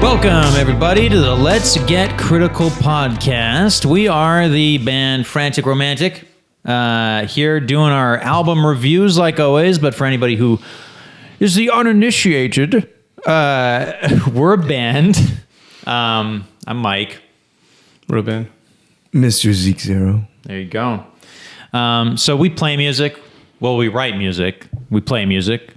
Welcome, everybody, to the Let's Get Critical podcast. We are the band Frantic Romantic, here doing our album reviews like always, but for anybody who is the uninitiated, we're a band. I'm Mike. Ruben. Mr. Zeke Zero. There you go. So we play music. Well, we write music. We play music.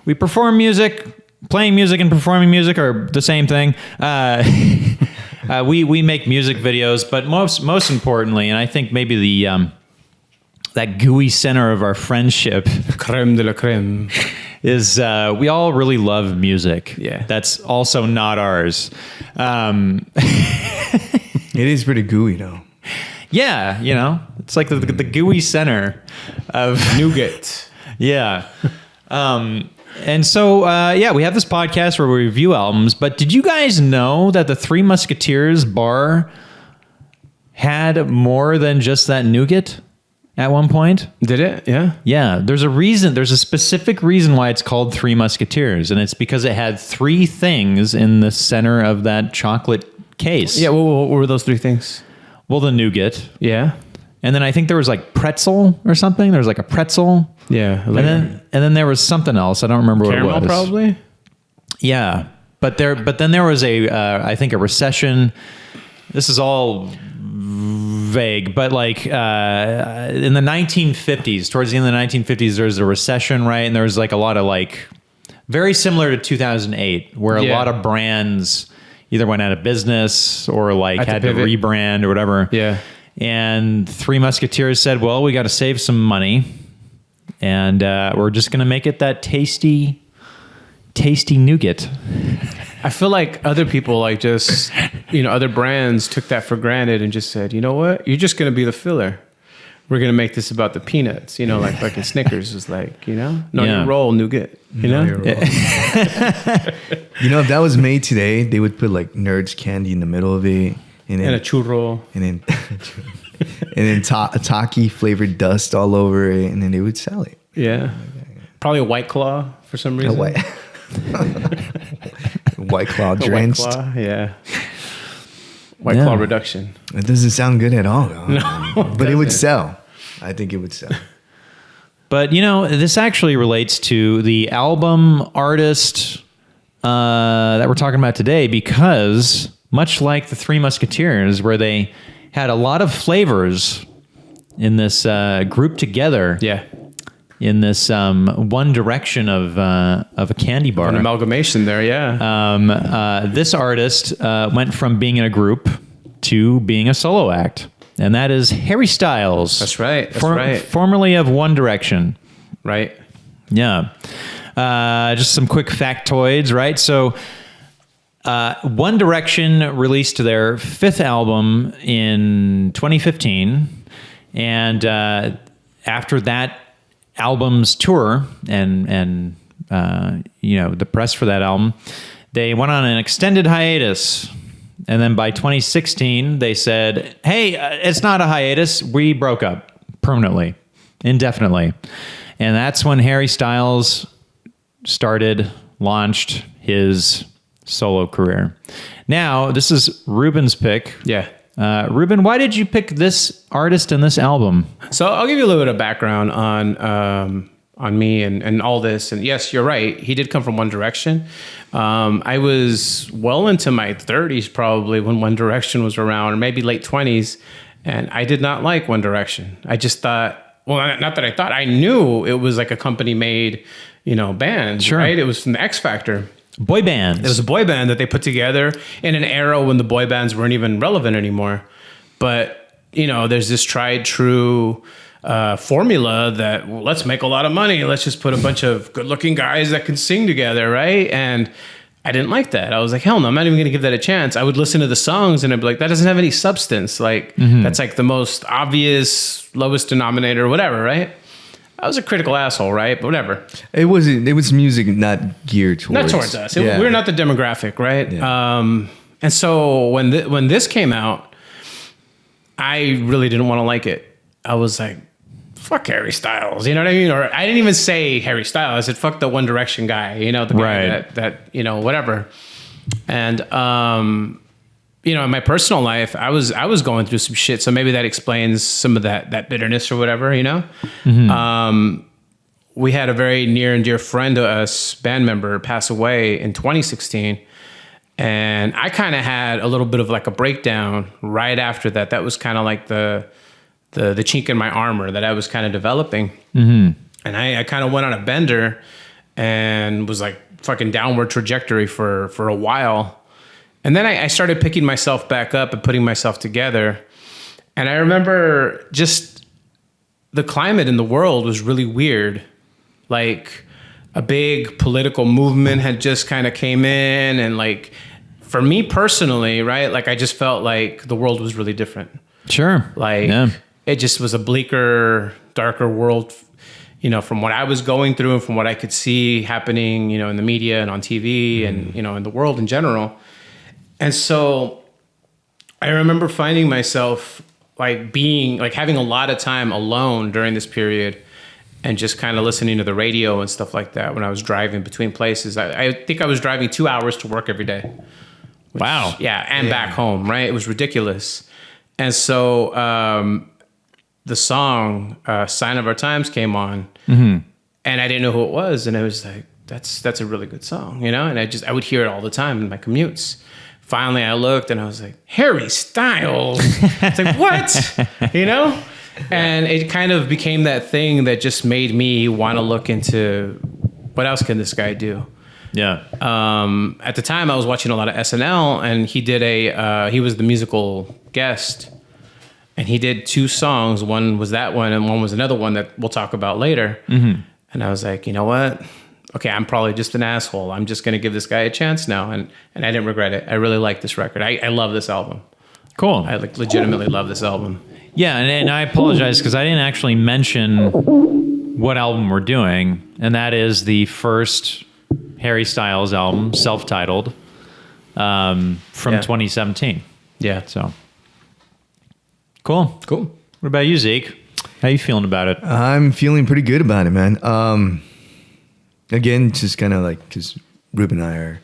We perform music. Playing music and performing music are the same thing. We make music videos, but most importantly, and I think maybe the that gooey center of our friendship, Creme de la creme, is we all really love music. Yeah, that's also not ours. It is pretty gooey, though. Yeah, you know, it's like the gooey center of nougat. Yeah. And so, we have this podcast where we review albums, but did you guys know that the Three Musketeers bar had more than just that nougat at one point? Did it? Yeah. Yeah. There's a reason. There's a specific reason why it's called Three Musketeers, and it's because it had three things in the center of that chocolate case. Yeah. What were those three things? Well, the nougat. Yeah. And then I think there was like pretzel or something. There was like a pretzel. Yeah. And then there was something else. I don't remember Caramel, what it was. probably. Yeah. But then there was I think a recession. This is all vague, but like in the 1950s, towards the end of the 1950s, there was a recession, right? And there was like a lot of like very similar to 2008, where a lot of brands either went out of business or like had to rebrand or whatever. Yeah. And Three Musketeers said, well, we got to save some money, and we're just going to make it that tasty nougat. I feel like other people, like just, other brands took that for granted and just said, you know what? You're just going to be the filler. We're going to make this about the peanuts, like fucking Snickers is like, know your role, nougat, Know your role. If that was made today, they would put like Nerds candy in the middle of it. And a churro. And then Taki flavored dust all over it, and then they would sell it. Yeah. Probably a White Claw for some reason. White Claw drenched. White Claw, yeah. White Claw reduction. It doesn't sound good at all, though. No. But it would sell. I think it would sell. But, this actually relates to the album artist that we're talking about today, because much like the Three Musketeers, where they had a lot of flavors in this group together. Yeah. In this one direction of a candy bar. An amalgamation there, yeah. This artist went from being in a group to being a solo act. And that is Harry Styles. That's right. That's right. Formerly of One Direction. Right. Yeah. Just some quick factoids, right? So One Direction released their fifth album in 2015. And after that album's tour and the press for that album, they went on an extended hiatus. And then by 2016, they said, hey, it's not a hiatus. We broke up permanently, indefinitely. And that's when Harry Styles launched his solo career. Now, this is Ruben's pick. Yeah. Ruben, why did you pick this artist and this album? So I'll give you a little bit of background on me and all this. And yes, you're right. He did come from One Direction. I was well into my 30s probably when One Direction was around, or maybe late 20s. And I did not like One Direction. I just thought, well, not that I thought, I knew it was like a company made, band, sure. Right? It was from the X Factor. Boy bands. It was a boy band that they put together in an era when the boy bands weren't even relevant anymore. But, there's this tried true formula that let's make a lot of money. Let's just put a bunch of good looking guys that can sing together. Right. And I didn't like that. I was like, hell no, I'm not even going to give that a chance. I would listen to the songs and I'd be like, that doesn't have any substance. Like that's like the most obvious lowest denominator or whatever. Right. I was a critical asshole, right? But whatever. It was music not geared towards. Not towards us. We're not the demographic, right? Yeah. And so when this came out, I really didn't want to like it. I was like, fuck Harry Styles, you know what I mean? Or I didn't even say Harry Styles. I said, fuck the One Direction guy, the guy that whatever. And you know, in my personal life, I was going through some shit, so maybe that explains some of that bitterness or whatever, you know. We had a very near and dear friend to us, band member, pass away in 2016. And I kind of had a little bit of like a breakdown right after that. That was kind of like the chink in my armor that I was kind of developing. And I kind of went on a bender and was like fucking downward trajectory for a while. And then I started picking myself back up and putting myself together. And I remember just the climate in the world was really weird. Like a big political movement had just kind of came in, and like for me personally, right? Like I just felt like the world was really different. Sure. Like it just was a bleaker, darker world, you know, from what I was going through and from what I could see happening, you know, in the media and on TV and, you know, in the world in general. And so I remember finding myself like having a lot of time alone during this period, and just kind of listening to the radio and stuff like that when I was driving between places. I think I was driving 2 hours to work every day. Which, wow. Yeah, and back home, right? It was ridiculous. And so the song Sign of Our Times came on, and I didn't know who it was. And I was like, that's a really good song, you know? And I would hear it all the time in my commutes. Finally, I looked and I was like, Harry Styles. It's like, what? You know? And it kind of became that thing that just made me want to look into what else can this guy do? Yeah. At the time, I was watching a lot of SNL, and he did he was the musical guest, and he did 2 songs. One was that one, and one was another one that we'll talk about later. And I was like, you know what? Okay, I'm probably just an asshole. I'm just going to give this guy a chance now. And I didn't regret it. I really like this record. I love this album. Cool. I like legitimately love this album. Yeah, and I apologize because I didn't actually mention what album we're doing, and that is the first Harry Styles album, self-titled, from 2017. Yeah. So, cool. What about you, Zeke? How you feeling about it? I'm feeling pretty good about it, man. Again, just kind of like, because Ruben and I are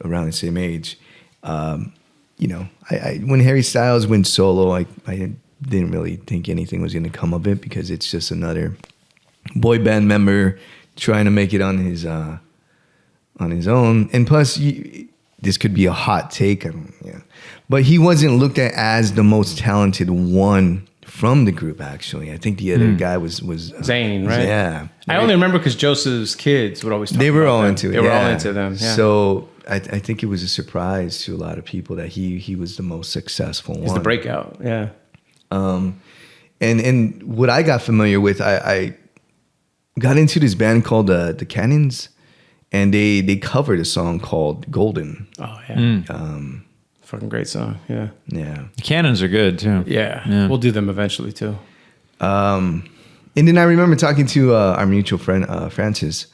around the same age. You know, I when Harry Styles went solo, I didn't really think anything was going to come of it, because it's just another boy band member trying to make it on his own. And plus, this could be a hot take, but he wasn't looked at as the most talented one from the group. Actually, I think the other guy was Zayn, right? Yeah, I only remember because Joseph's kids would always talk they were about all them. into it. They were all into them. Yeah. So I think it was a surprise to a lot of people that he was the most successful one. He's the breakout. Yeah. And what I got familiar with, I got into this band called the Cannons, and they covered a song called Golden. Oh yeah. Fucking great song. Yeah. Yeah. The Cannons are good too. Yeah. We'll do them eventually too. And then I remember talking to our mutual friend Frances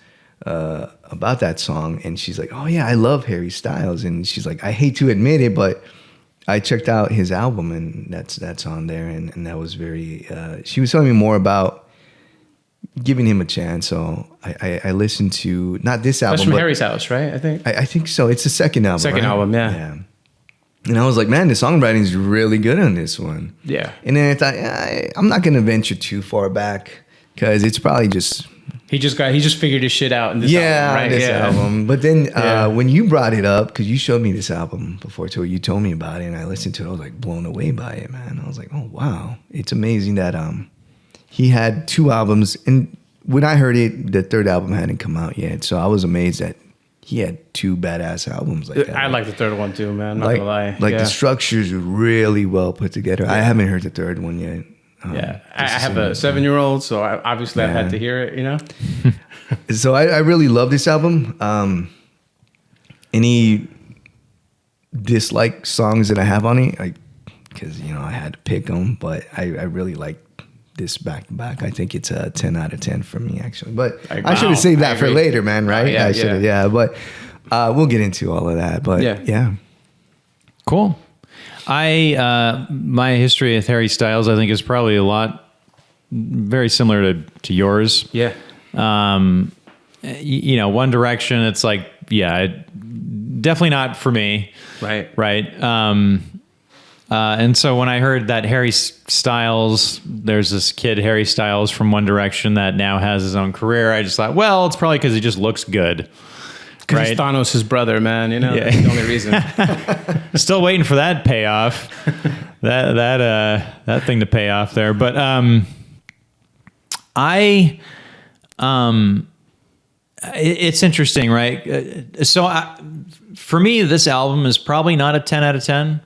about that song, and she's like, "Oh yeah, I love Harry Styles," and she's like, "I hate to admit it, but I checked out his album, and that's on there," and that was very. She was telling me more about giving him a chance, so I listened to not this album. That's from but Harry's House, right? I think. I think so. It's the second album. Second right? album, yeah. Yeah. And I was like, man, the songwriting is really good on this one. Yeah. And then I thought, I'm not gonna venture too far back, because it's probably just. He just figured his shit out in this album, right? This album. But then when you brought it up, because you showed me this album before too, you told me about it, and I listened to it, I was like blown away by it, man. I was like, oh wow, it's amazing that he had 2 albums, and when I heard it, the 3rd album hadn't come out yet, so I was amazed that he had 2 badass albums like that. I like the 3rd one too, man. I'm not gonna lie. Like the structure's really well put together. I haven't heard the 3rd one yet. I have a 7-year-old, so obviously I had to hear it, you know? So I really love this album. Any dislike songs that I have on it, because I had to pick them, but I really like this back to back. I think it's a 10 out of 10 for me, actually. But I should have saved that for later, man. Right? I should have. Yeah, but we'll get into all of that. But yeah. Cool. My history with Harry Styles, I think, is probably very similar to yours. Yeah. One Direction, it's like, definitely definitely not for me. Right. Right. And so when I heard that Harry Styles, there's this kid, Harry Styles from One Direction, that now has his own career, I just thought, well, it's probably because he just looks good. Because he's Thanos' brother, man. You know, that's the only reason. Still waiting for that payoff. that thing to pay off there. But it's interesting, right? For me, this album is probably not a 10 out of 10.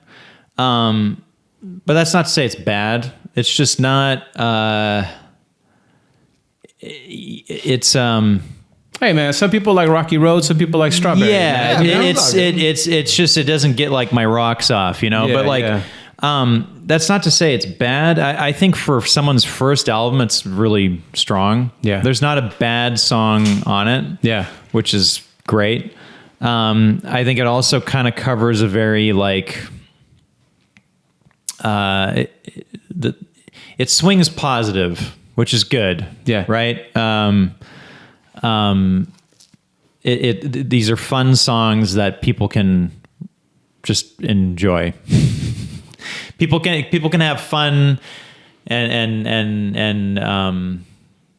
But that's not to say it's bad. It's just not. Hey man, some people like Rocky Road, some people like Strawberry. Yeah, it's just it doesn't get like my rocks off, you know. Yeah, but like, that's not to say it's bad. I think for someone's first album, it's really strong. Yeah, there's not a bad song on it. Yeah, which is great. I think it also kind of covers a very like. It swings positive, which is good. Yeah. Right. These are fun songs that people can just enjoy. people can have fun and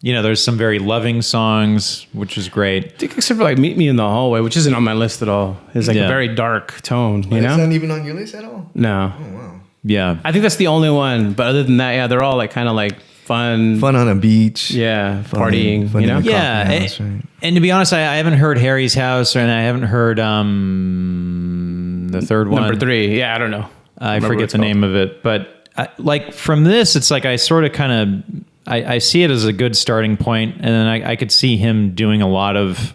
you know, there's some very loving songs, which is great. I think except for like Meet Me in the Hallway, which isn't on my list at all. It's like a very dark tone, you know? It's not even on your list at all? No. Oh, wow. Yeah. I think that's the only one. But other than that, yeah, they're all like kind of like fun. Fun on a beach. Yeah. Partying, you know? Yeah. House, right? And to be honest, I haven't heard Harry's House, and I haven't heard the third one. Number 3. Yeah, I don't know. I forget the name of it. But like from this, it's like I sort of kind of... I see it as a good starting point, and then I could see him doing a lot of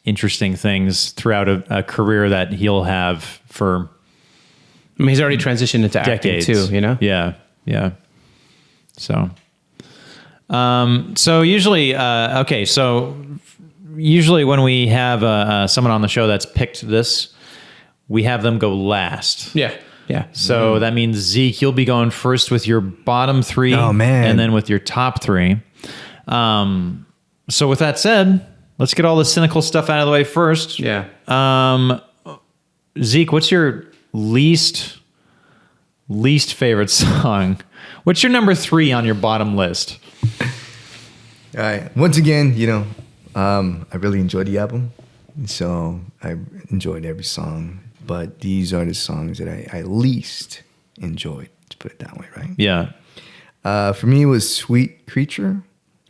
interesting things throughout a career that he'll have for... I mean, he's already transitioned into decades. acting too, you know? Yeah, yeah. So usually, so usually when we have someone on the show that's picked this, we have them go last. Yeah. Yeah. So that means, Zeke, you'll be going first with your bottom 3. Oh, man. And then with your top 3. So with that said, let's get all the cynical stuff out of the way first. Yeah. Zeke, what's your least favorite song? What's your number 3 on your bottom list? All right. Once again, you know, I really enjoyed the album. So I enjoyed every song. But these are the songs that I least enjoyed, to put it that way, right? Yeah. For me, it was Sweet Creature,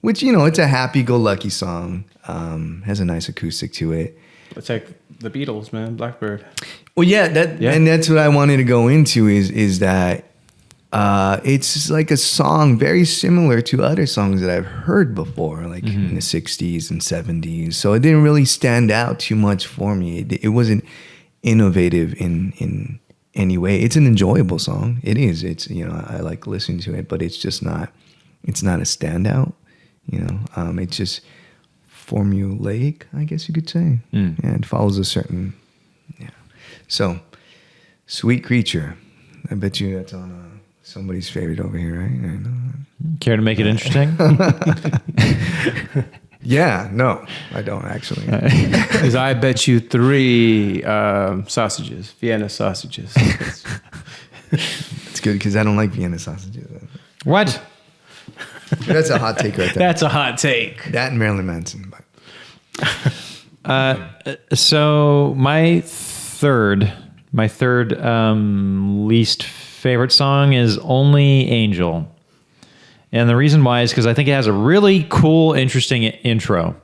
which, you know, it's a happy-go-lucky song. Has a nice acoustic to it. It's like the Beatles, man, Blackbird. Well, yeah, and that's what I wanted to go into is that it's like a song very similar to other songs that I've heard before, like in the 60s and 70s. So it didn't really stand out too much for me. It wasn't innovative in any way. It's an enjoyable song. It is. It's, you know, I like listening to it, but it's just not. It's not a standout. You know, it's just formulaic, I guess you could say. Yeah, it follows a certain. Yeah. So, Sweet Creature. I bet you that's on somebody's favorite over here, right? Care to make it interesting? Yeah, no, I don't actually. Because I bet you 3 sausages, Vienna sausages. It's good because I don't like Vienna sausages. What? That's a hot take right there. That's a hot take. That and Marilyn Manson. But. So my third least favorite song is Only Angel. And the reason why is because I think it has a really cool, interesting intro.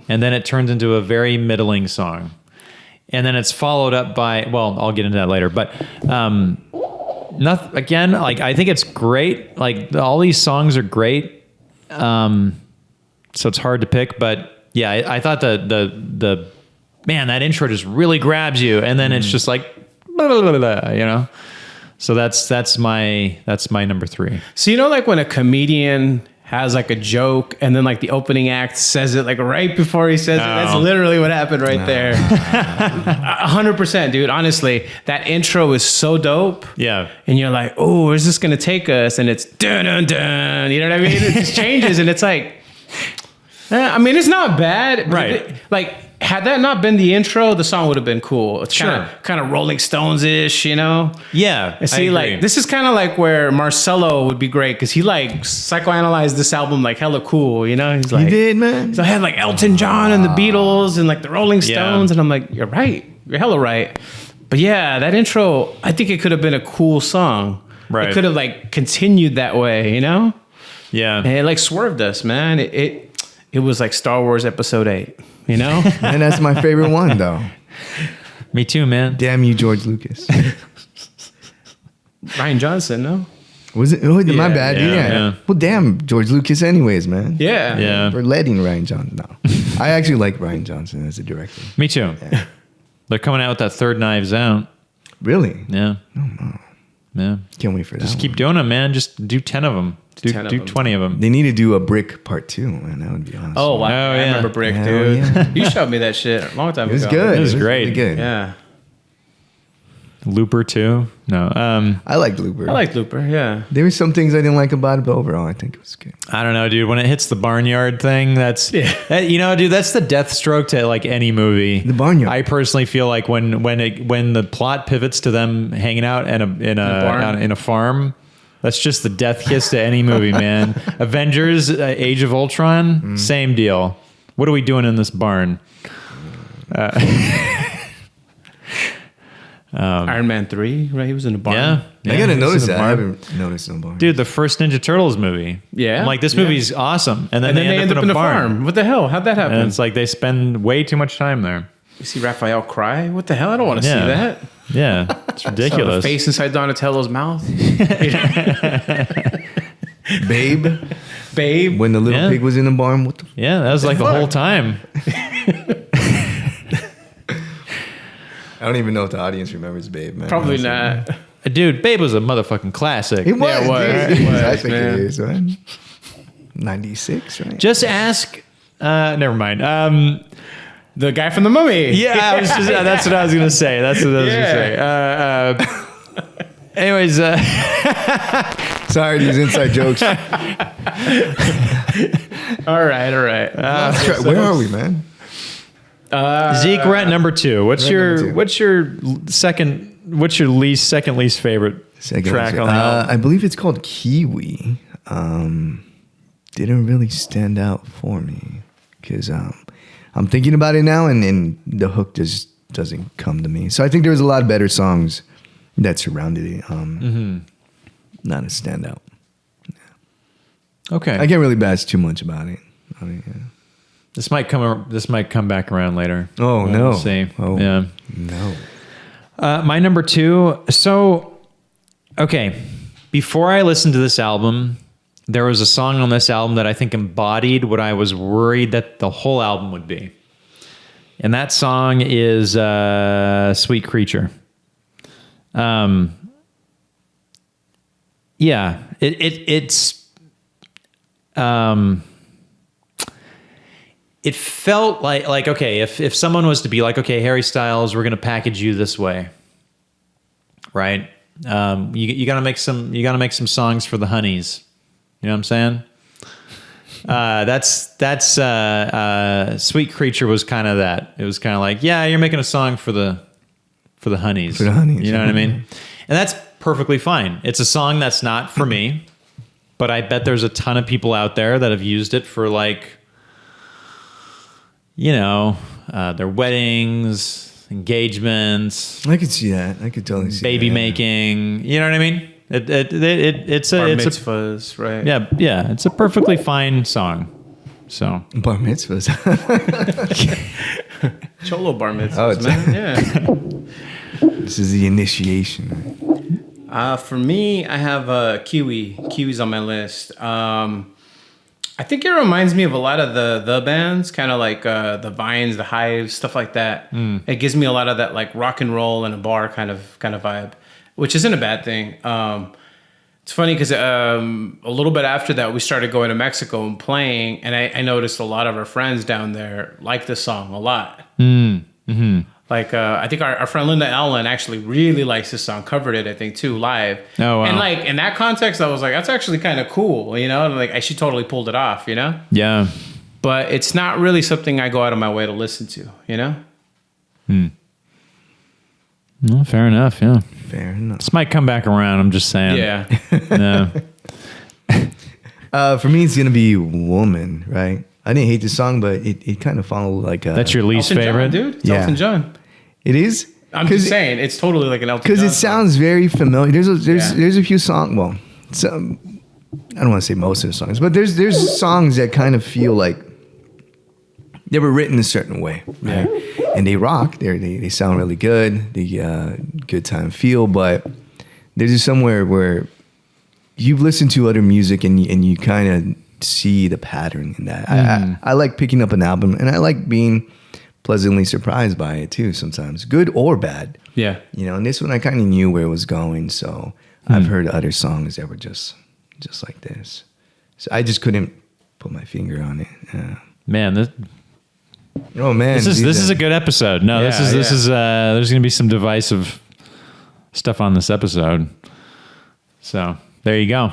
And then it turns into a very middling song. And then it's followed up by, well, I'll get into that later. But again, like, I think it's great. Like, all these songs are great. So it's hard to pick. But yeah, I thought the man, that intro just really grabs you. And then it's just like, blah, blah, blah, blah, you know? So that's my number 3. So, you know, like when a comedian has like a joke and then like the opening act says it like right before he says it. That's literally what happened right there. 100%, dude. Honestly, that intro is so dope. Yeah. And you're like, oh, where's this going to take us? And it's dun dun dun. You know what I mean? It just changes and it's like, I mean, it's not bad. Right. Like had that not been the intro, the song would have been cool. It's Sure. kind of Rolling Stones-ish, you know? Yeah. And see, like, this is kind of like where Marcelo would be great because he like psychoanalyzed this album like hella cool, you know? He's like, You did, man. So I had like Elton John and the Beatles and like the Rolling Stones, Yeah. and I'm like, you're right, you're hella right. But yeah, that intro, I think it could have been a cool song. Right. It could have like continued that way, you know? Yeah. And it like swerved us, man. It was like Star Wars Episode 8, you know? And that's my favorite one, though. Me too, man. Damn you, George Lucas. Ryan Johnson, no? Was it? Oh, my Yeah, bad. yeah, Yeah. yeah. Well, damn, George Lucas, anyways, man. Yeah. Yeah. We're letting Ryan Johnson. No, I actually like Ryan Johnson as a director. Me too. They're coming out with that third Knives Out. Really? Yeah. Yeah. Can't wait for that. Just keep doing them, man. Just do 10 of them. Do 10 of them. 20 of them. They need to do a Brick Part 2, man. That would be awesome. Oh, wow. Oh, I yeah. remember Brick, Hell dude. yeah. You showed me that shit a long time it was ago. good. It was great. really good. Yeah. Looper too. No. I liked Looper. I like Looper, yeah. There were some things I didn't like about it, but overall, I think it was good. I don't know, dude. When it hits the barnyard thing, that's dude, that's the death stroke to like any movie. The barnyard. I personally feel like when the plot pivots to them hanging out in a farm, that's just the death kiss to any movie, man. Avengers, Age of Ultron, same deal. What are we doing in this barn? Iron Man 3, right? He was in a barn. Yeah, I gotta he's notice in the that. I barn. haven't noticed no barn. Dude, the first Ninja Turtles movie. Yeah, I'm like, this yeah. movie's awesome, and then, And then they end up in a barn. farm. What the hell? How'd that happen? And it's like they spend way too much time there. You see Raphael cry? What the hell? I don't want to see that. Yeah, it's Saw the ridiculous. face inside Donatello's mouth. Babe, Babe. when the little Yeah. pig was in the barn, what the Yeah, that was like the whole time. I don't even know if the audience remembers Babe, man. Probably Honestly. not. Dude, Babe was a motherfucking classic. It was. Yeah, it was. Dude. It was, I think man. it is, man. 96, right? Just ask. Never mind. The guy from the Mummy. Yeah, I was just, that's what I was gonna say. That's what I was gonna say. Anyways, Sorry, these inside jokes. All right. Where are we, man? Zeke, we're at number 2. What's We're at number 2. what's your second? What's your second least favorite track on the album? I believe it's called Kiwi. Didn't really stand out for me because I'm thinking about it now, and the hook just doesn't come to me. So I think there was a lot of better songs that surrounded it. Not a standout. Okay, I can't really bash too much about it. I mean, yeah. this might come back around later. Oh, no. We'll see. Oh. Yeah. No. My number 2. So, okay, before I listened to this album, there was a song on this album that I think embodied what I was worried that the whole album would be. And that song is Sweet Creature. Yeah, it felt like okay, if someone was to be like, okay, Harry Styles, we're gonna package you this way, right? You gotta make some songs for the honeys. You know what I'm saying? That's Sweet Creature was kind of that. It was kind of like, yeah, you're making a song for the honeys. For the honeys. You know what I mean? And that's perfectly fine. It's a song that's not for me, but I bet there's a ton of people out there that have used it for like, you know, their weddings, engagements, I could see that. I could totally see baby that. making. You know what I mean? It's Bar a mitzvahs, right? yeah. It's a perfectly fine song. So Bar mitzvahs. Cholo bar mitzvahs, Oh, it's- man. Yeah. This is the initiation. For me, I have Kiwi. Kiwi's on my list. I think it reminds me of a lot of the bands, kind of like the Vines, the Hives, stuff like that. It gives me a lot of that like rock and roll in a bar kind of vibe, which isn't a bad thing. It's funny because a little bit after that, we started going to Mexico and playing, and I noticed a lot of our friends down there like this song a lot. Like, I think our friend Linda Allen actually really likes this song, covered it, I think, too, live. Oh, wow. And, like, in that context, I was like, that's actually kind of cool, you know? And, like, she totally pulled it off, you know? yeah, but it's not really something I go out of my way to listen to, you know? Well, fair enough. Yeah. Fair enough. This might come back around. I'm just saying. Yeah. No. For me, it's gonna be "Woman." Right? I didn't hate the song, but it kind of followed like a. That's your least Elton John, favorite? dude. It's Yeah. Elton John. It is. I'm just saying, it's totally like an Elton John Because it song. sounds very familiar. There's Yeah. a few songs. Well, some, I don't want to say most of the songs, but there's songs that kind of feel like they were written a certain way, right? And they rock. They sound really good. The good time feel, but there's just somewhere where you've listened to other music and you kind of see the pattern in that. I like picking up an album, and I like being pleasantly surprised by it too. Sometimes, good or bad. Yeah. You know, and this one I kind of knew where it was going, so I've heard other songs that were just like this. So I just couldn't put my finger on it. Man, this This is a good episode. No, this Yeah, is there's going to be some divisive stuff on this episode. So there you go.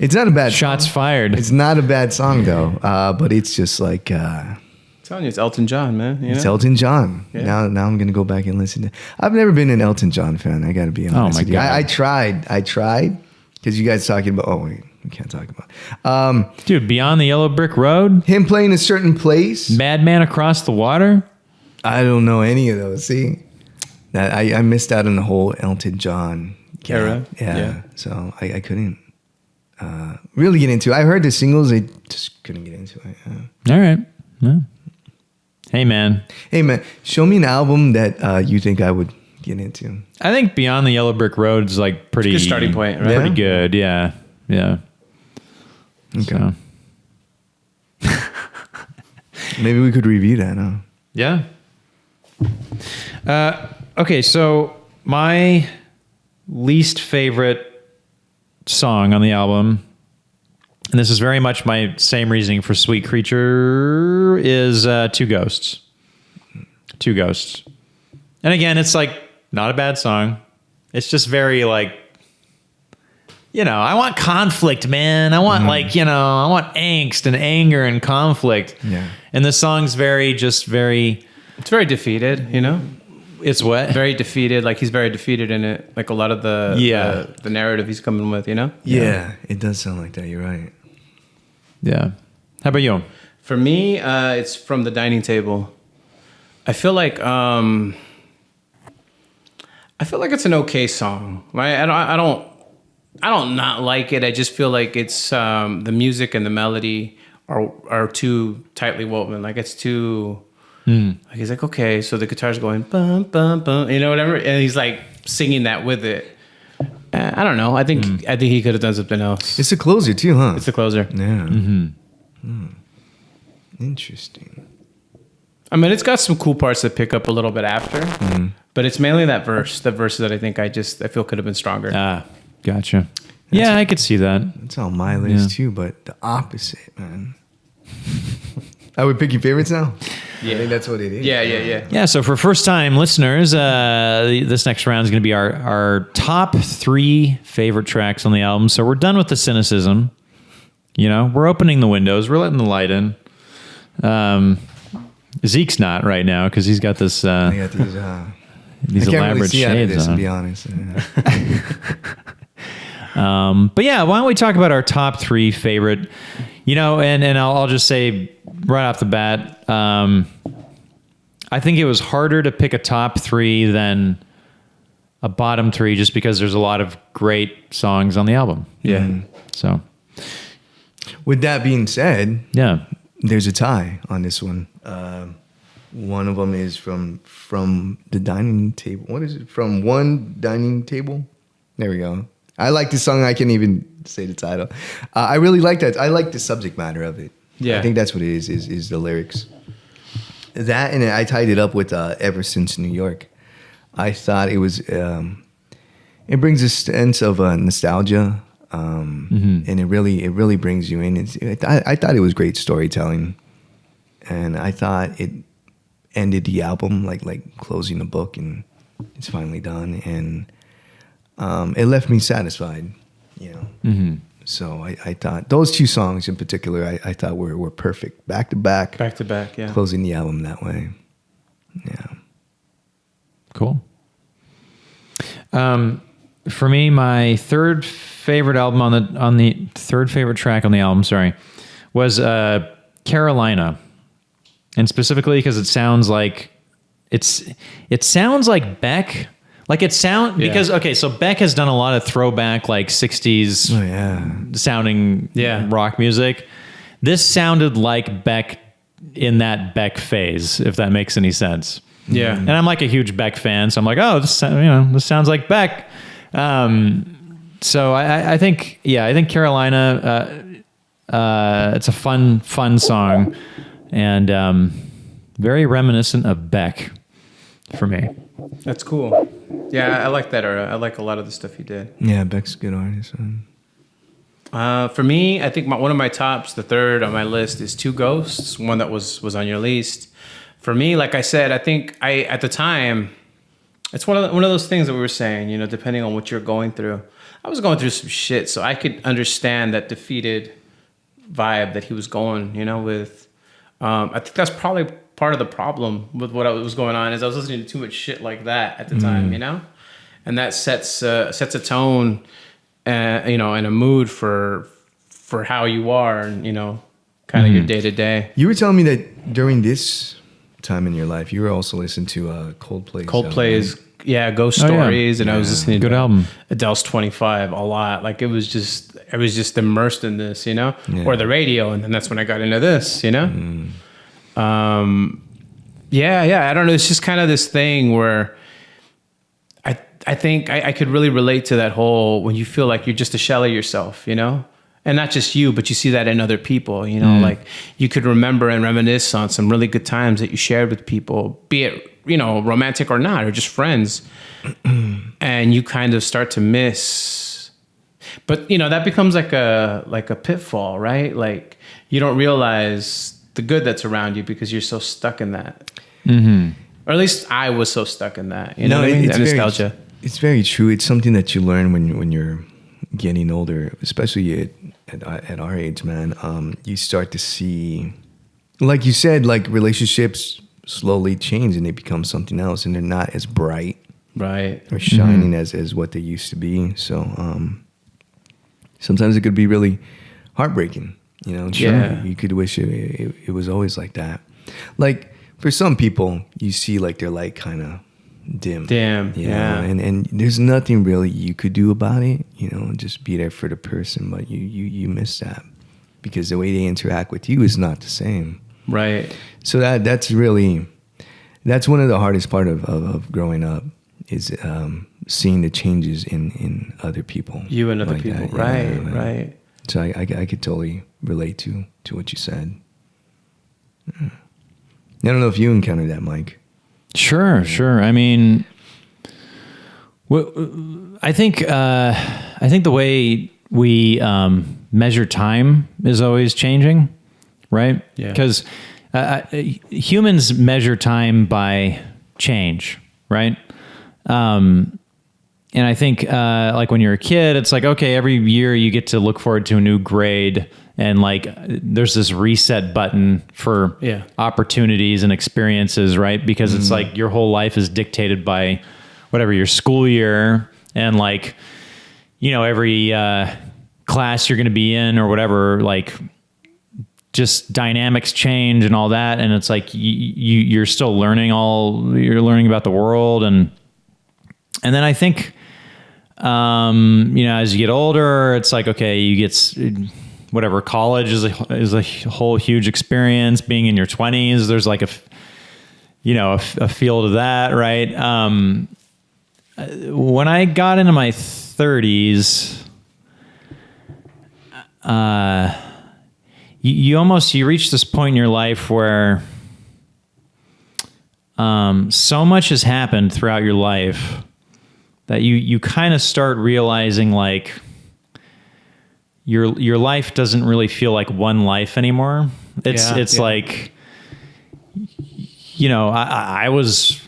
It's not a bad Shots fired. It's not a bad song though, but it's just like I'm telling you, it's Elton John, man. You it's know? Elton John. Yeah. Now I'm gonna go back and listen to. I've never been an Elton John fan. I got to be honest. my with you. God. I tried because you guys talking about. Oh wait, we can't talk about. Dude, Beyond the Yellow Brick Road, Him playing a certain place. Madman Across the Water. I don't know any of those. See, that I missed out on the whole Elton John Era? Yeah. Yeah. So I couldn't really get into it. I heard the singles. I just couldn't get into it. All right. Yeah. Hey, man. Hey man, show me an album that you think I would get into. I think Beyond the Yellow Brick Road is like pretty Good starting point, right? Pretty good. Yeah. Yeah. Okay. So, Maybe we could review that, huh? yeah. Okay, so my least favorite song on the album, and this is very much my same reasoning for Sweet Creature, is Two Ghosts. Two Ghosts. And again, it's like not a bad song. It's just very like, you know, I want conflict, man. I want like, you know, I want angst and anger and conflict. Yeah. And the song's very It's very defeated, you know? it's what? Very defeated. Like he's very defeated in it. Like a lot of the narrative he's coming with, you know? Yeah, it does sound like that. You're right. Yeah. How about you? For me, it's From the Dining Table. I feel like it's an okay song. Right? I don't not like it. I just feel like it's the music and the melody are too tightly woven. Like it's too. Like he's like, okay, so the guitar's going bum bum bum, you know, whatever, and he's like singing that with it. I don't know. I think he could have done something else. It's a closer too, huh? It's the closer. Yeah. Interesting. I mean, it's got some cool parts that pick up a little bit after, but it's mainly that verse. The verse that I feel could have been stronger. Ah, gotcha. Yeah, I could see that. That's how my list too, but the opposite, man. I would pick your favorites now. Yeah. I think that's what it is. Yeah. Yeah, so for first-time listeners, this next round is going to be our top 3 favorite tracks on the album. So we're done with the cynicism. You know, we're opening the windows. We're letting the light in. Zeke's not right now because he's got this I got these I can't elaborate really see out of shades this, to on. be honest. But yeah, why don't we talk about our top 3 favorite? You know, and I'll just say right off the bat, I think it was harder to pick a top 3 than a bottom 3 just because there's a lot of great songs on the album. Yeah. So, With that being said, yeah. there's a tie on this one. One of them is from the dining table. What is it? From One Dining Table. There we go. I like this song. I can't even say the title. I really like that. I like the subject matter of it. Yeah. I think that's what it is the lyrics. That, and I tied it up with Ever Since New York. I thought it was, it brings a sense of nostalgia, and it really brings you in. I thought it was great storytelling, and I thought it ended the album like closing the book, and it's finally done, and it left me satisfied, you know. So I thought those two songs in particular, I thought were perfect, back to back, Yeah. closing the album that way. Yeah. Cool. For me, my third favorite album on the third favorite track on the album, was Carolina, and specifically because it sounds like Beck. Like because so Beck has done a lot of throwback like 60s sounding rock music. This sounded like Beck in that Beck phase, if that makes any sense. Yeah. And I'm like a huge Beck fan, so I'm like, oh, this sounds like Beck. So I think Carolina, it's a fun song, and very reminiscent of Beck for me. That's cool. Yeah, I like that era. I like a lot of the stuff he did. Yeah, Beck's a good artist. For me, I think one of my tops, the third on my list, is Two Ghosts, one that was on your list. For me, like I said, I think at the time, it's one of those things that we were saying, depending on what you're going through. I was going through some shit, so I could understand that defeated vibe that he was going, with. I think that's probably part of the problem with what was going on is I was listening to too much shit like that at the time, and that sets a tone, and a mood for how you are, and kind of your day to day. You were telling me that during this time in your life, you were also listening to Coldplay. Coldplay's Ghost Stories, and I was listening Good to album. Adele's 25 a lot. Like I was just immersed in this, or the radio, and then that's when I got into this, I don't know. It's just kind of this thing where I think I could really relate to that whole when you feel like you're just a shell of yourself, and not just you, but you see that in other people, like you could remember and reminisce on some really good times that you shared with people, be it, romantic or not, or just friends. And you kind of start to miss, but that becomes like a pitfall, right? Like you don't realize the good that's around you because you're so stuck in that. Mm-hmm. Or at least I was so stuck in that. You know what I mean? That nostalgia. It's very true. It's something that you learn when you're getting older, especially at our age, man. You start to see, like you said, like relationships slowly change and they become something else, and they're not as bright, right, or shining as what they used to be. So sometimes it could be really heartbreaking. You could wish it was always like that. Like for some people, you see like their light kind of dim. And there's nothing really you could do about it. Just be there for the person, but you miss that because the way they interact with you is not the same. Right. So that's one of the hardest part of growing up is seeing the changes in other people. You and other like people, that. Right. So I could totally relate to what you said. I don't know if you encountered that, Mike. Sure. I mean, I think the way we measure time is always changing, right? Yeah. Because humans measure time by change, right? And I think like when you're a kid, it's like, okay, every year you get to look forward to a new grade, and like there's this reset button for opportunities and experiences, right? Because it's like your whole life is dictated by whatever your school year, and like, every class you're going to be in or whatever, like just dynamics change and all that. And it's like you're still learning you're learning about the world. And then I think, as you get older, it's like, okay, you get whatever, college is a whole huge experience. Being in your 20s, there's like a field of that, right? When I got into my 30s, you reach this point in your life where so much has happened throughout your life that you kind of start realizing like your life doesn't really feel like one life anymore. It's like, I was,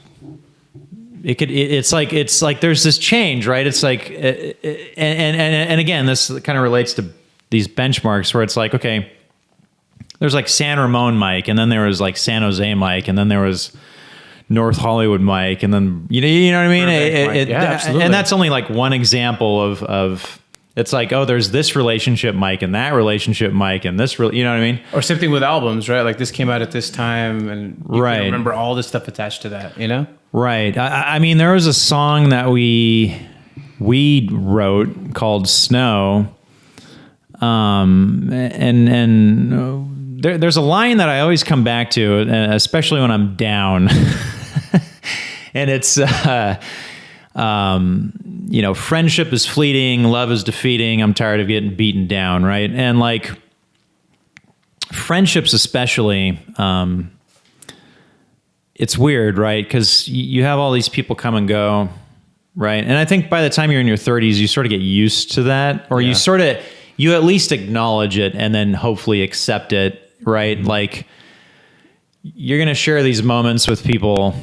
it's like there's this change, right? It's like, and again, this kind of relates to these benchmarks where it's like, okay, there's like San Ramon Mike, and then there was like San Jose Mike, and then there was North Hollywood Mike, and then you know what I mean? Absolutely. And that's only like one example of it's like, oh, there's this relationship Mike and that relationship Mike and this, you know what I mean? Or same thing with albums, right? Like this came out at this time, and you can remember all this stuff attached to that, you know? Right. I mean, there was a song that we wrote called Snow, and there's a line that I always come back to, especially when I'm down, and it's. You know, friendship is fleeting, love is defeating, I'm tired of getting beaten down, right? And like friendships especially, it's weird, right? Because you have all these people come and go, right? And I think by the time you're in your 30s, you sort of get used to that, or you at least acknowledge it and then hopefully accept it, right? Mm-hmm. Like you're going to share these moments with people,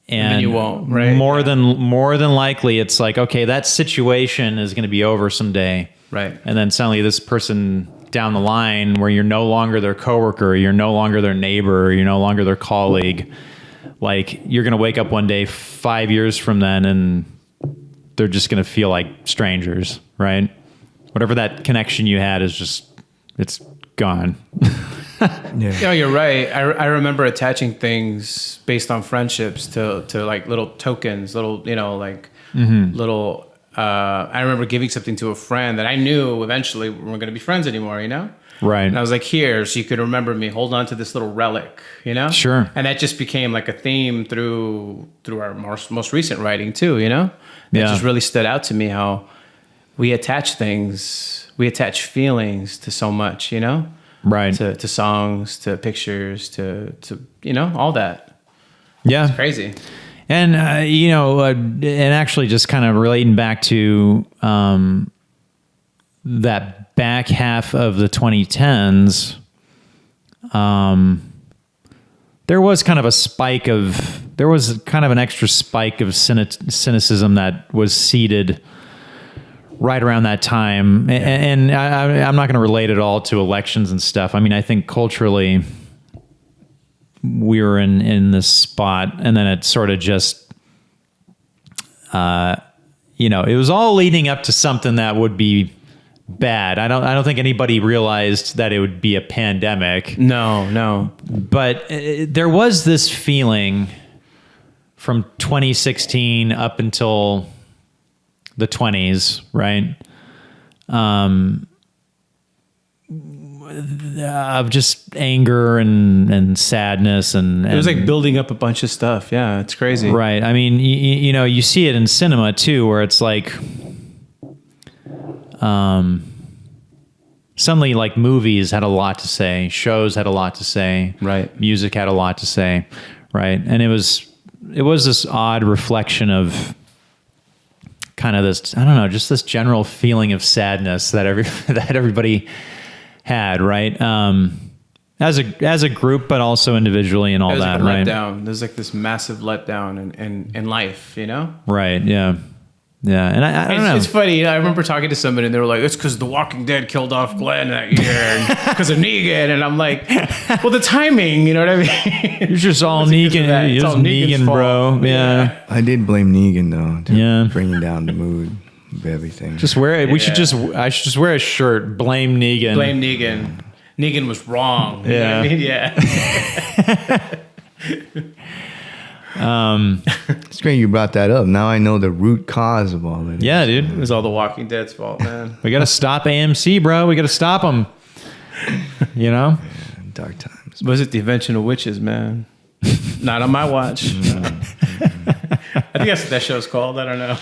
and you won't, right? More than likely, it's like, okay, that situation is going to be over someday, right? And then suddenly, this person down the line, where you're no longer their coworker, you're no longer their neighbor, you're no longer their colleague. Like you're going to wake up one day 5 years from then, and they're just going to feel like strangers, right? Whatever that connection you had it's gone. Yeah. Yeah, you're right. I remember attaching things based on friendships to like little tokens, little, you know, like little, I remember giving something to a friend that I knew eventually we weren't going to be friends anymore, you know? Right. And I was like, here, so you could remember me, hold on to this little relic, you know? Sure. And that just became like a theme through our most recent writing too, you know? It just really stood out to me how we attach feelings to so much, you know? Right. To songs, to pictures, to you know, all that. Yeah. It's crazy. And, you know, and actually just kind of relating back to that back half of the 2010s, there was kind of an extra spike of cynicism that was seeded right around that time. Yeah. And I'm not going to relate it all to elections and stuff. I mean, I think culturally we were in this spot, and then it sort of just, you know, it was all leading up to something that would be bad. I don't think anybody realized that it would be a pandemic. No. But there was this feeling from 2016 up until the 20s, right? Of just anger and sadness, and it was like building up a bunch of stuff. Yeah, it's crazy. Right. I mean, you know, you see it in cinema too, where it's like, suddenly like movies had a lot to say, shows had a lot to say, right? Music had a lot to say, right? And it was this odd reflection of kind of this, I don't know, just this general feeling of sadness that everybody had, right? As a group, but also individually and all that, like right? Letdown. There's like this massive letdown in life, you know? Right. Yeah. Yeah. And I don't know. It's funny. You know, I remember talking to somebody and they were like, it's because The Walking Dead killed off Glenn that year because of Negan. And I'm like, well, the timing, you know what I mean? You're just all Negan. It's all Negan, bro. Yeah. I did blame Negan though. Yeah. Bringing down the mood of everything. Just wear it. I should just wear a shirt. Blame Negan. Blame Negan. Negan was wrong. Yeah. You know what I mean? Yeah. It's great you brought that up. Now I know the root cause of all of it. Yeah, dude. It was all The Walking Dead's fault, man. We got to stop AMC, bro. We got to stop them. You know? Yeah, dark times. Was it the invention of witches, man? Not on my watch. No. I think that's what that show's called. I don't know.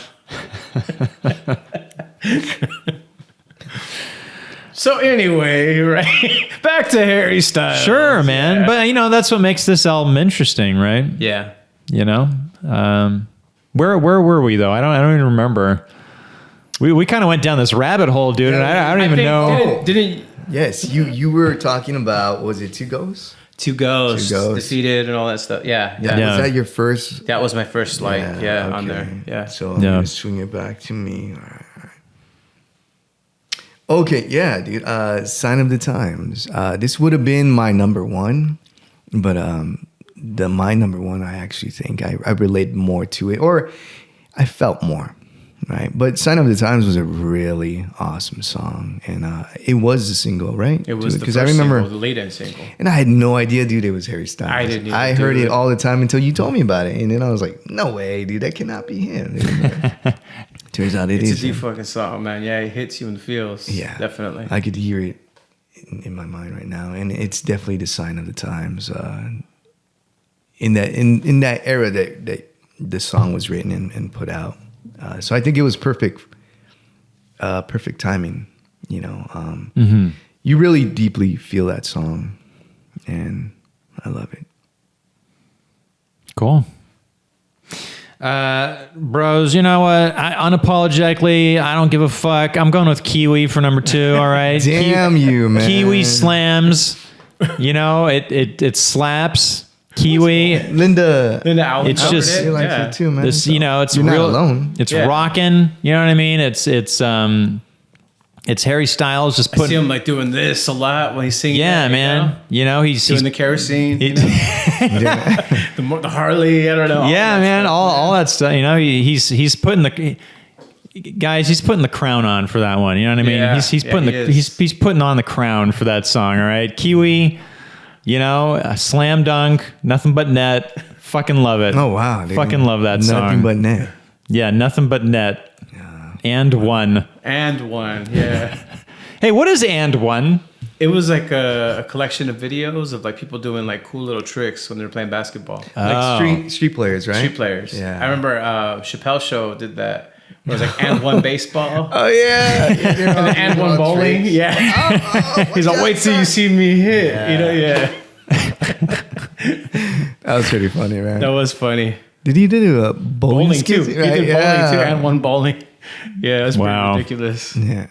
So anyway, right? Back to Harry Styles. Sure, man. Yeah. But, you know, that's what makes this album interesting, right? Yeah. You know? Where were we, though? I don't even remember. We kind of went down this rabbit hole, dude, and I don't even know. Didn't Yes, you were talking about, was it Two Ghosts? Two Ghosts, Defeated, and all that stuff. Yeah. Was that your first? That was my first, on there. Yeah. So I'm going to swing it back to me. All right. Okay, yeah, dude. Sign of the Times. This would have been my number one, but my number one, I actually think I relate more to it, or I felt more, right? But Sign of the Times was a really awesome song, and it was the single, right? It was because I remember single, the lead-in single. and I had no idea, dude, it was Harry Styles. I didn't. I heard it all the time until you told me about it, and then I was like, no way, dude, that cannot be him. Turns out It's is a deep fucking song, man. Yeah, it hits you in the feels. Yeah, definitely. I could hear it in my mind right now, and it's definitely the Sign of the Times. In that era that this song was written and put out, so I think it was perfect timing. You know, you really deeply feel that song, and I love it. Cool. Bros, you know what? Unapologetically, I don't give a fuck. I'm going with Kiwi for number 2. All right. Damn you, man. Kiwi slams. You know, it slaps. Kiwi. Linda Allen. It's just- you like it too, man. This, you know, it's You're not real. alone. It's Yeah. rocking. You know what I mean? It's Harry Styles just I see putting. him like doing this a lot when he's singing. Yeah, that, man. You know, he's doing the kerosene. You know? the Harley. I don't know. yeah, man. All that stuff. You know, he's putting the. Guys, he's putting the crown on for that one. You know what I mean? Yeah, he's putting he is. he's putting on the crown for that song. All right, Kiwi. You know, a slam dunk, nothing but net. Fucking love it. Oh wow, dude. Fucking love that song. Nothing but net. Yeah, nothing but net. And one. And one. Yeah. Hey, what is and one? It was like a collection of videos of like people doing like cool little tricks when they're playing basketball. Like street players, right? Street players. Yeah. I remember Chappelle Show did that. It was like and one baseball. Oh yeah. And one bowling. Tricks. Yeah. He's like, wait till you see me hit. Yeah. You know, yeah. That was pretty funny, man. That was funny. Did he do a bowling Bowling too. skit? He Right? did Yeah. bowling too and one bowling. Yeah, that's Wow. pretty ridiculous. Yeah.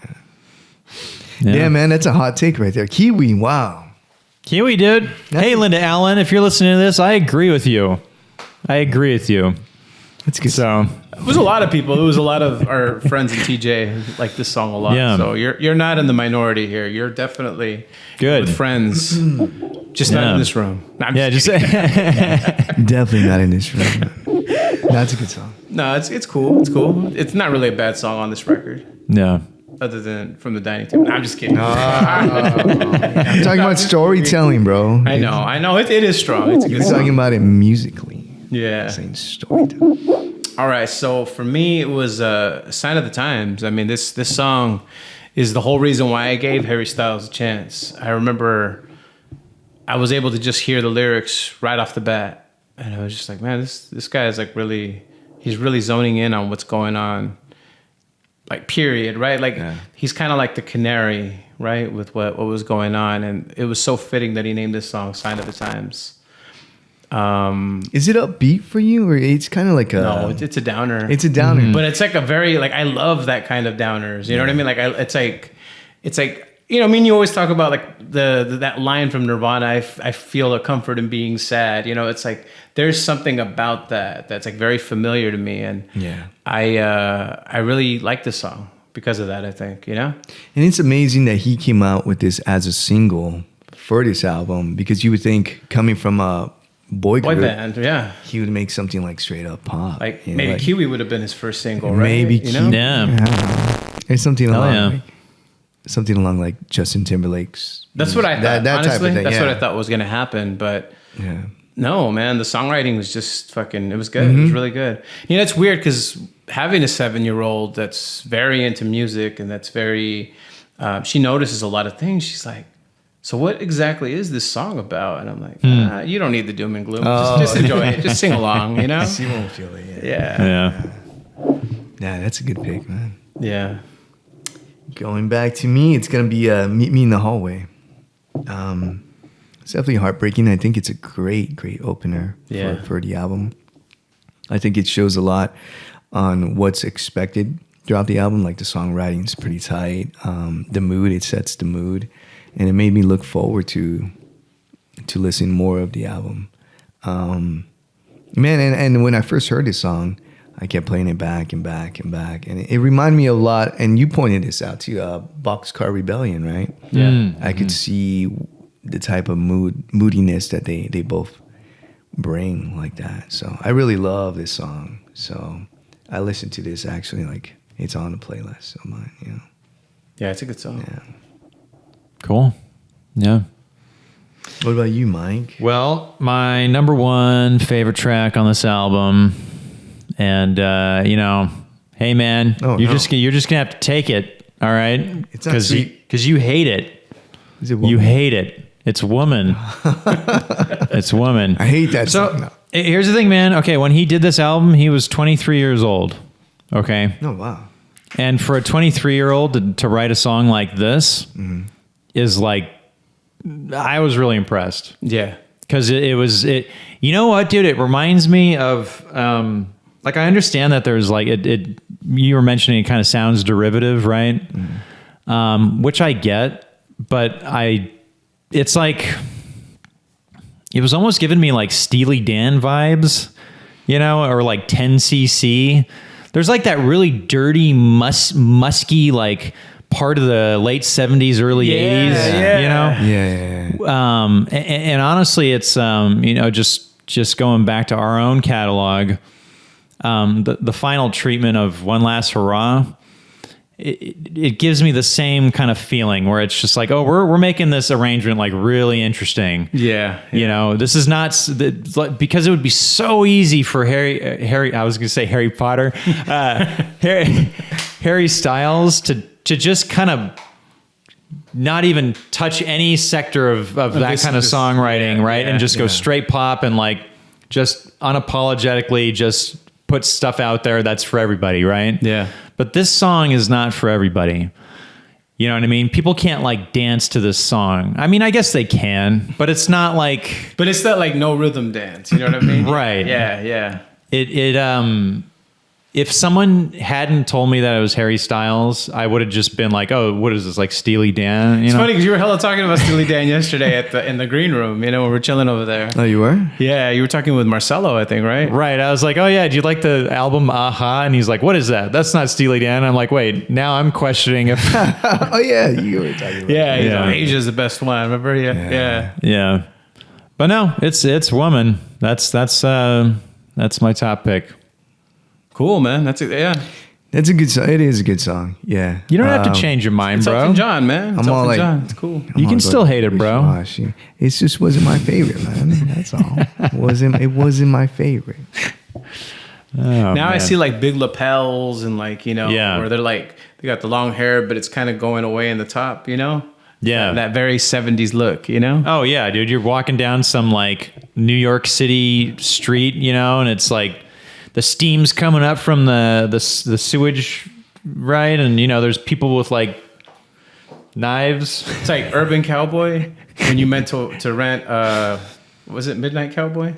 Yeah, man, that's a hot take right there. Kiwi, wow. Kiwi, dude. Hey, Linda Allen, if you're listening to this, I agree with you. That's good. So, It was a lot of people. It was a lot of our friends in TJ who like this song a lot. Yeah. So you're not in the minority here. You're definitely Good. with friends. Just not Yeah. in this room. No, I'm yeah, just Definitely not in this room. That's a good song. No, it's cool. It's cool. It's not really a bad song on this record, yeah. other than From the Dining Table. No, I'm just kidding. I'm talking about storytelling, bro. I know. It is strong. It's a good You're talking song. about it musically. Yeah. Saying storytelling. All right. So for me, it was a sign of the times. I mean, this song is the whole reason why I gave Harry Styles a chance. I remember I was able to just hear the lyrics right off the bat. And I was just like, man, this guy is like he's really zoning in on what's going on. Like, period, right? Like, he's kind of like the canary, right? With what was going on. And it was so fitting that he named this song Sign of the Times. Is it upbeat for you, or it's kind of like a? No, it's a downer. It's a downer. But it's like a very, like, I love that kind of downers. You know what I mean? Like, it's like, you know, I mean, you always talk about like that line from Nirvana, I feel a comfort in being sad. You know, it's like, there's something about that's like very familiar to me. And Yeah. I really like this song because of that, I think, you know? And it's amazing that he came out with this as a single for this album, because you would think coming from a boy Boy group, band, yeah. he would make something like straight up pop. Like, you know, maybe like- Kiwi would have been his first single, right? Maybe you know? Yeah. There's something Hell along yeah. like, something along like Justin Timberlake's. That's what I thought. That type of Honestly, thing, that's yeah. what I thought was going to happen. But Yeah. no, man, the songwriting was just fucking, it was good. It was really good. You know, it's weird because having a 7-year-old that's very into music and that's very, she notices a lot of things. She's like, so what exactly is this song about? And I'm like, you don't need the doom and gloom. Just enjoy it. Just sing along, you know? She won't feel it. Yeah. Yeah. Yeah, that's a good pick, man. Yeah. Going back to me, it's gonna be "Meet Me in the Hallway." It's definitely heartbreaking. I think it's a great opener Yeah. for the album. I think it shows a lot on what's expected throughout the album. Like, the songwriting is pretty tight. The mood, it sets the mood, and it made me look forward to listen more of the album. Man, and when I first heard this song, I kept playing it back and back and back, and it reminded me a lot. And you pointed this out too, Boxcar Rebellion, right? Yeah. I could see the type of moodiness that they both bring like that. So I really love this song. So I listened to this actually, like it's on the playlist of mine. You know. Yeah, it's a good song. Yeah. Cool. Yeah. What about you, Mike? Well, my number one favorite track on this album, and you know, hey man, Oh, you're no. just gonna have to take it, all right? It's not sweet. Because you hate it. Is it You hate it. It's Woman. It's Woman. I hate that So song. No. here's the thing, man. Okay, when he did this album, he was 23 years old. Okay, Oh wow. and for a 23-year-old to write a song like this is like, I was really impressed. Yeah. Because it was. You know what, dude? It reminds me of like, I understand that there's like it. You were mentioning it kind of sounds derivative, right? Which I get, but it's like it was almost giving me like Steely Dan vibes, you know, or like 10cc. There's like that really dirty, musky like part of the late 70s, early 80s, you know? Yeah. And honestly, it's, you know, just going back to our own catalog, the final treatment of One Last Hurrah, it gives me the same kind of feeling where it's just like, oh, we're making this arrangement like really interesting. Yeah. You know, this is not because it would be so easy for Harry. I was going to say Harry Potter, Harry Styles to just kind of not even touch any sector of that kind of songwriting, right? And just go straight pop and like just unapologetically just put stuff out there that's for everybody, right? Yeah. But this song is not for everybody. You know what I mean? People can't like dance to this song. I mean, I guess they can, but it's not like... But it's that like no rhythm dance. You know what I mean? Right. Yeah. Yeah. If someone hadn't told me that it was Harry Styles, I would have just been like, "Oh, what is this, like Steely Dan?" It's funny because you were hella talking about Steely Dan yesterday in the green room. You know, when we're chilling over there. Oh, you were? Yeah, you were talking with Marcelo, I think, right? Right. I was like, "Oh yeah, do you like the album Aha?" And he's like, "What is that? That's not Steely Dan." I'm like, "Wait, now I'm questioning if." Oh yeah, you were talking about. Yeah, Yeah. Asia's the best one. Remember? Yeah. Yeah, but no, it's Woman. That's my top pick. Cool, man. That's it. Yeah. That's a good song. It is a good song. Yeah. You don't have to change your mind, It's bro. Elton John, man. It's I'm all Elton like- John. It's cool. You can still hate it, bro. Wishy-washy. It just wasn't my favorite, man. That's all. It wasn't my favorite. Now I see like big lapels and like, you know, Yeah. where they're like, they got the long hair, but it's kind of going away in the top, you know? Yeah. That very 70s look, you know? Oh yeah, dude. You're walking down some like New York City street, you know, and it's like the steam's coming up from the sewage, right? And you know, there's people with like knives. It's like Urban Cowboy when you meant to rent, was it Midnight Cowboy?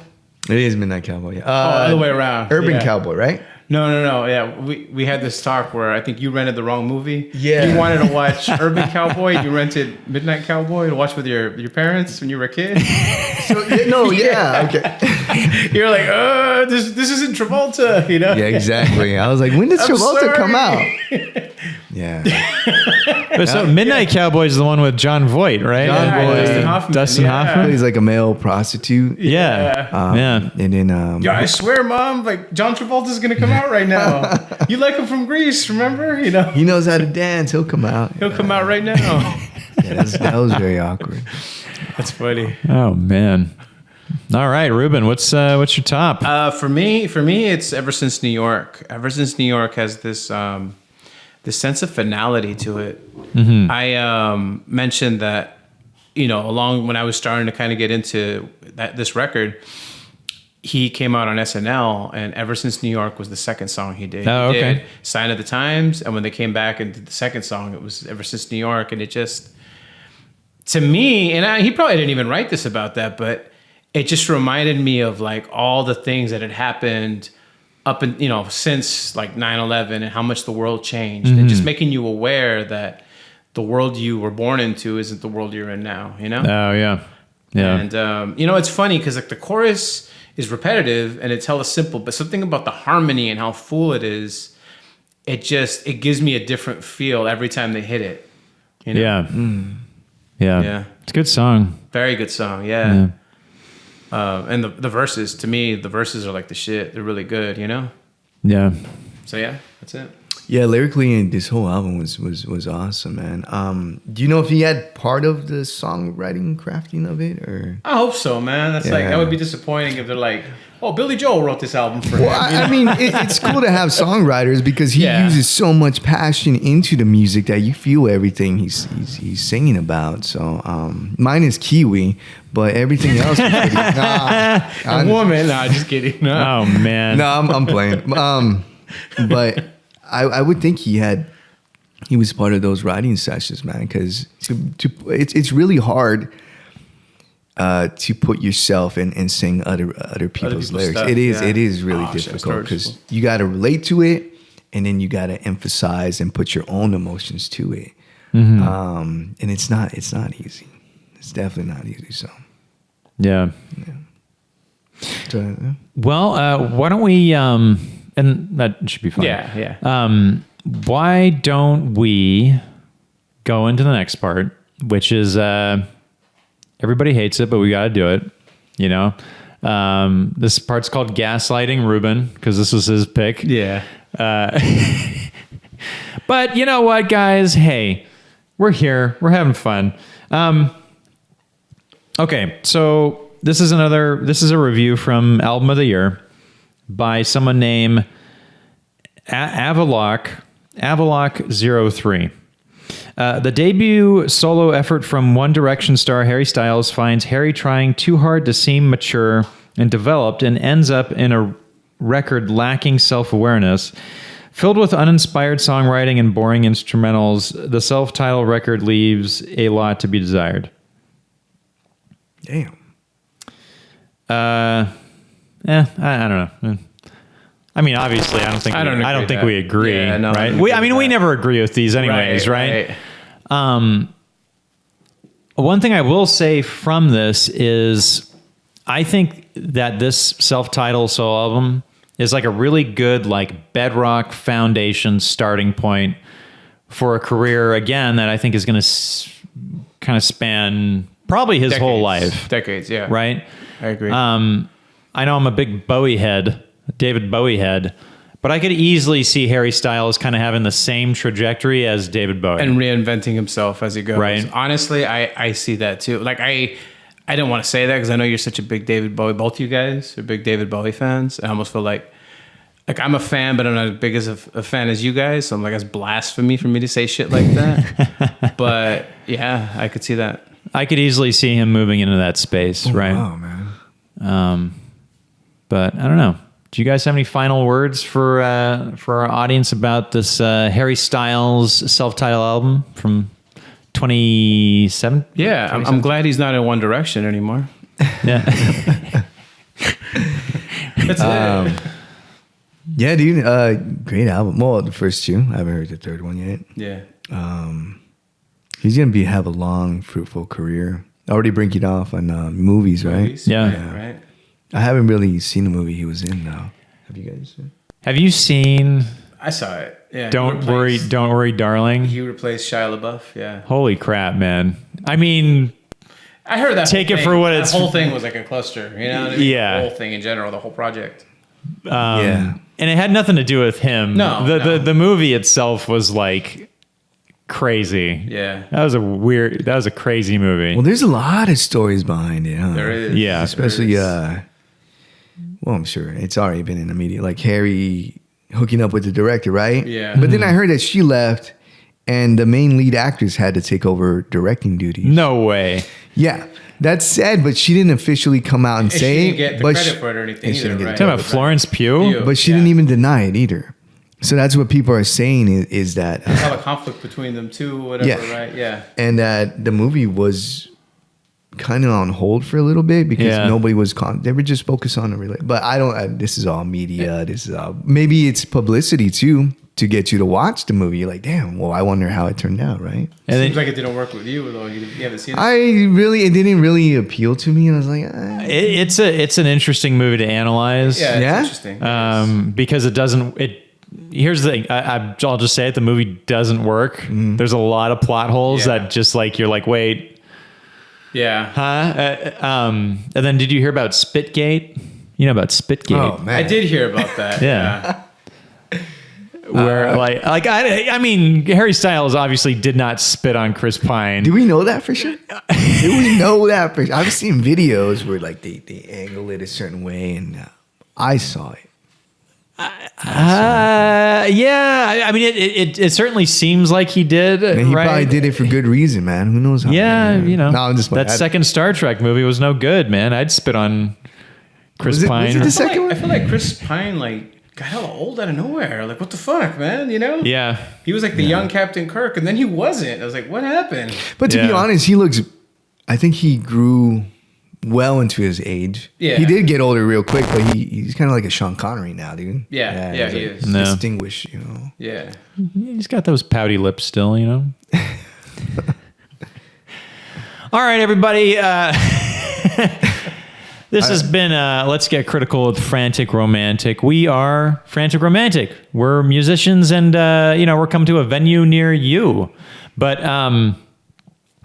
It is Midnight Cowboy. Yeah. Other way around. Urban Yeah. Cowboy, right? No. Yeah, we had this talk where I think you rented the wrong movie. Yeah. You wanted to watch Urban Cowboy. You rented Midnight Cowboy to watch with your parents when you were a kid. Okay. You're like, this isn't Travolta, you know? Yeah, exactly. I was like, when did I'm Travolta sorry. come out? Yeah. So Midnight Cowboy is the one with John Voight, right? John And, Voight. Dustin Hoffman. Dustin Yeah. Hoffman. He's like a male prostitute. Yeah. Yeah. And then Yeah, I swear, Mom, like John Travolta's gonna come out right now. You like him from Greece, remember? You know, he knows how to dance. He'll come out. he'll come out right now. Yeah, that was very awkward. That's funny. Oh man. All right, Ruben, what's your top? For me, it's Ever Since New York. Ever Since New York has this this sense of finality to it. Mm-hmm. I mentioned that, you know, along when I was starting to kind of get into this record, he came out on SNL, and Ever Since New York was the second song he did. Oh, He okay. did Sign of the Times, and when they came back and did the second song, it was Ever Since New York, and it just, to me, and he probably didn't even write this about that, but it just reminded me of like all the things that had happened up in, you know, since like 9/11 and how much the world changed, and just making you aware that the world you were born into isn't the world you're in now, you know? Oh yeah. Yeah. And, you know, it's funny because like the chorus is repetitive and it's hella simple, but something about the harmony and how full it is, it gives me a different feel every time they hit it. You know? Yeah. It's a good song. Very good song. Yeah. And the verses, to me, the verses are like the shit. They're really good, you know? Yeah. So yeah, that's it. Yeah, lyrically, this whole album was awesome, man. Do you know if he had part of the songwriting, crafting of it, or? I hope so, man. That's like, that would be disappointing if they're like, oh, Billy Joel wrote this album for him. I mean, it's cool to have songwriters because he uses so much passion into the music that you feel everything he's singing about. So mine is Kiwi, but everything else is pretty, a woman. Nah, just kidding. No. Oh man. No, I'm playing. But I would think he was part of those writing sessions, man, because it's really hard to put yourself and sing other people's lyrics. Stuff, it is really difficult because you got to relate to it, and then you got to emphasize and put your own emotions to it. And it's not easy. It's definitely not easy. So yeah. So, Well, why don't we? And that should be fun. Yeah. Why don't we go into the next part, which is everybody hates it, but we got to do it. You know, this part's called Gaslighting Ruben because this was his pick. Yeah. But you know what, guys? Hey, we're here. We're having fun. Okay, so this is a review from Album of the Year by someone named Avalock03. The debut solo effort from One Direction star Harry Styles finds Harry trying too hard to seem mature and developed and ends up in a record lacking self-awareness. Filled with uninspired songwriting and boring instrumentals, the self-titled record leaves a lot to be desired. damn. I don't know. I mean, obviously, I don't think we agree, Yeah, no, right? I We never agree with these anyways, right? One thing I will say from this is I think that this self-titled solo album is like a really good like bedrock foundation starting point for a career, again, that I think is going to kind of span probably his whole life. Decades, yeah. Right? I agree. I know I'm a big Bowie head, David Bowie head, but I could easily see Harry Styles kind of having the same trajectory as David Bowie. And reinventing himself as he goes. Right. Honestly, I see that too. Like, I didn't want to say that because I know you're such a big David Bowie. Both you guys are big David Bowie fans. I almost feel like I'm a fan, but I'm not as big as a fan as you guys. So I'm like, that's blasphemy for me to say shit like that. But yeah, I could see that. I could easily see him moving into that space, right? Wow, man. But I don't know. Do you guys have any final words for our audience about this Harry Styles self-titled album from 2007? Yeah, I'm glad he's not in One Direction anymore. Yeah. That's it. Yeah, dude. Great album. Well, the first two. I haven't heard the third one yet. Yeah. He's gonna have a long, fruitful career. Already breaking off on movies, right? Movies? Yeah. Right. I haven't really seen the movie he was in though. Have you guys seen? Have you seen I saw it. Yeah. Don't Worry, Darling? He replaced Shia LaBeouf. Yeah. Holy crap, man. I mean, I heard that. Take whole it thing. for what that it's- whole thing was like a cluster. You know what I mean? Yeah. The whole thing in general, the whole project. Yeah. and it had nothing to do with him. No, The movie itself was like crazy. Yeah. That was a crazy movie. Well, there's a lot of stories behind it, huh? There is. Yeah. Especially, well, I'm sure it's already been in the media, like Harry hooking up with the director, right? Yeah. But then I heard that she left and the main lead actress had to take over directing duties. No way. Yeah. That's sad, but she didn't officially come out and She say didn't it. get the but credit for it or anything and she either, didn't get right? the Talking about Florence Pugh? Pugh. But she Yeah. didn't even deny it either. So that's what people are saying is that, There's a conflict between them too, whatever, Yeah. right? Yeah. and that the movie was kind of on hold for a little bit because Yeah. nobody was they were just focused on the but I don't this is all media, this is all maybe it's publicity too to get you to watch the movie. You're like, damn, well, I wonder how it turned out, right? And Seems then, like it didn't work with you, though. You haven't seen it. It didn't really appeal to me. I was like, it's an interesting movie to analyze. Yeah, it's Yeah? interesting. Because it doesn't. Here's the thing. I'll just say it. The movie doesn't work. There's a lot of plot holes Yeah. that just like you're like, wait, Yeah. huh? And then did you hear about Spitgate? You know about Spitgate? oh man, I did hear about that. Yeah. Where I mean, Harry Styles obviously did not spit on Chris Pine. do we know that for sure? Do we know that for sure? I've seen videos where like they angle it a certain way, and I saw it. Yeah. I mean, it certainly seems like he did. And he right? probably did it for good reason, man. Who knows? How Yeah, you know, No, I'm just that second Star Trek movie was no good, man. I'd spit on Chris Was it Pine. the second I one? feel like Chris Pine got hella old out of nowhere. Like, what the fuck, man? You know? Yeah. He was like the young Captain Kirk, and then he wasn't. I was like, what happened? But to be Yeah. honest, I think he grew well into his age. Yeah. He did get older real quick, but he's kind of like a Sean Connery now, dude. Yeah, he's he like is. No. distinguished, you know. Yeah. He's got those pouty lips still, you know? All right, everybody. This has been Let's Get Critical with Frantic Romantic. We are Frantic Romantic. We're musicians and, we're coming to a venue near you. But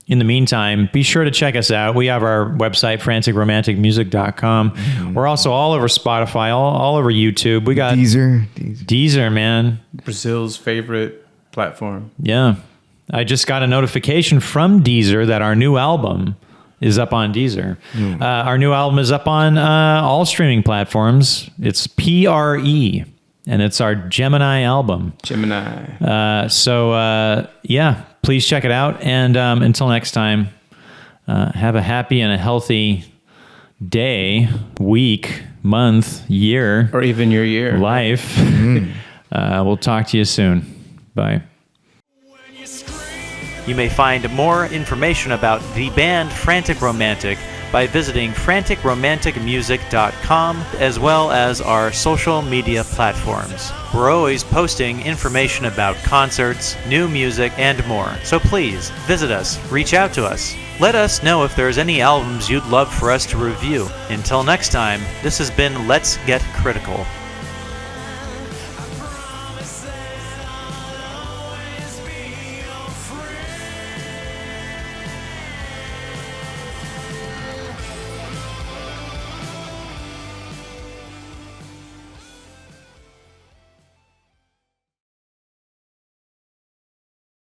in the meantime, be sure to check us out. We have our website, franticromanticmusic.com. Mm-hmm. We're also all over Spotify, all over YouTube. We got Deezer. man. Brazil's favorite platform. Yeah. I just got a notification from Deezer that our new album is up on Deezer. Our new album is up on all streaming platforms. It's PRE, and it's our Gemini album. Gemini. Please check it out. And until next time, have a happy and a healthy day, week, month, year, Or even your year. life. We'll talk to you soon. Bye. You may find more information about the band Frantic Romantic by visiting franticromanticmusic.com, as well as our social media platforms. We're always posting information about concerts, new music, and more. So please visit us, reach out to us. Let us know if there's any albums you'd love for us to review. Until next time, this has been Let's Get Critical.